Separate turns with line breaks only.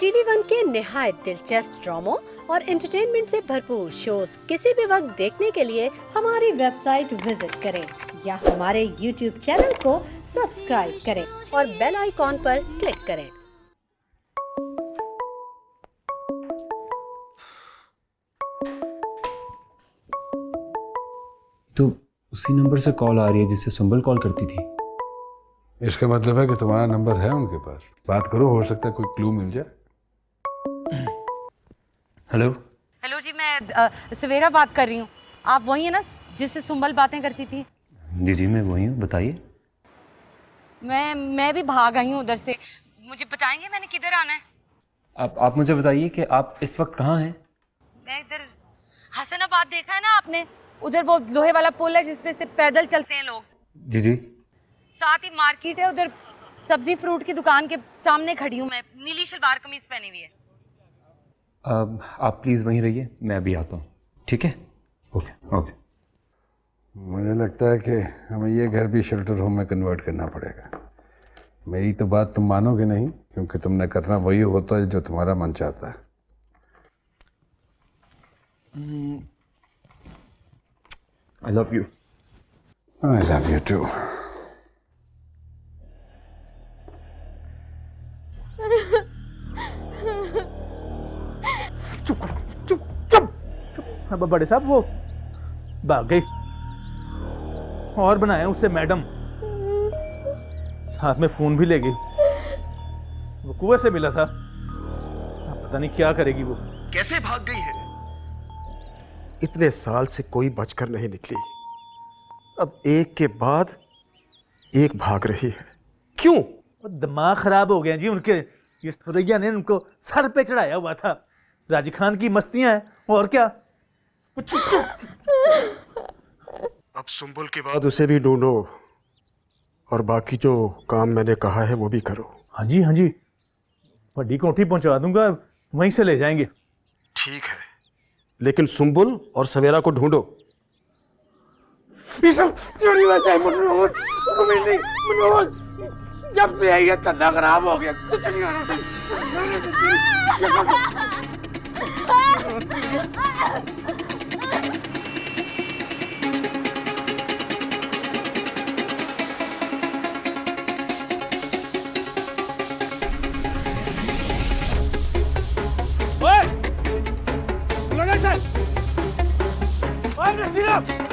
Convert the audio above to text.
TV one के निहायत दिलचस्प ड्रामों और एंटरटेनमेंट से भरपूर शोज किसी भी वक्त देखने के लिए हमारी वेबसाइट विजिट करें या हमारे यूट्यूब चैनल को सब्सक्राइब करें और बेल आइकॉन पर क्लिक करें।
तो उसी नंबर से कॉल आ रही है जिससे सुंबल कॉल करती थी।
इसका मतलब है कि तुम्हारा नंबर है उनके पास। बात करो, हो सकता है कोई क्लू मिल जाए।
हेलो
हेलो जी, मैं सवेरा बात कर रही हूँ। आप वही है ना जिससे सुंबल बातें करती थी?
जी मैं वही हूँ, बताइए।
मैं भी भाग आई हूँ उधर से। मुझे बताएंगे मैंने किधर आना है?
आप मुझे बताइए कि आप इस वक्त कहाँ हैं।
मैं इधर हसनाबाद, देखा है ना आपने? उधर वो लोहे वाला पुल है जिसपे से पैदल चलते हैं लोग।
जी
साथ ही मार्केट है, उधर सब्जी फ्रूट की दुकान के सामने खड़ी हूँ मैं। नीली शलवार कमीज पहनी हुई है।
आप प्लीज़ वहीं रहिए, मैं अभी आता हूँ। ठीक है, ओके।
मुझे लगता है कि हमें ये घर भी शेल्टर होम में कन्वर्ट करना पड़ेगा। मेरी तो बात तुम मानोगे नहीं, क्योंकि तुमने करना वही होता है जो तुम्हारा मन चाहता है।
I love you.
I love you too.
अब बड़े साहब वो भाग गई और बनाया उससे मैडम, साथ में फोन भी ले गई। वो कुएं से मिला था, अब पता नहीं क्या करेगी वो।
कैसे भाग गई है? इतने साल से कोई बचकर नहीं निकली, अब एक के बाद एक भाग रही है। क्यों?
वो दिमाग खराब हो गया जी उनके। ये सुरैया ने उनको सर पे चढ़ाया हुआ था। राजी खान की मस्तियां हैं और क्या।
अब सुंबुल के बाद उसे भी ढूंढो और बाकी जो काम मैंने कहा है वो भी करो।
हाँ जी, बड़ी कोठी पहुंचा दूंगा, वहीं से ले जाएंगे।
ठीक है, लेकिन सुंबुल और सवेरा को ढूंढो।
जब से ये धंधा खराब हो गया, कुछ नहीं होना। ओए, लगा चल। ओए नसीब।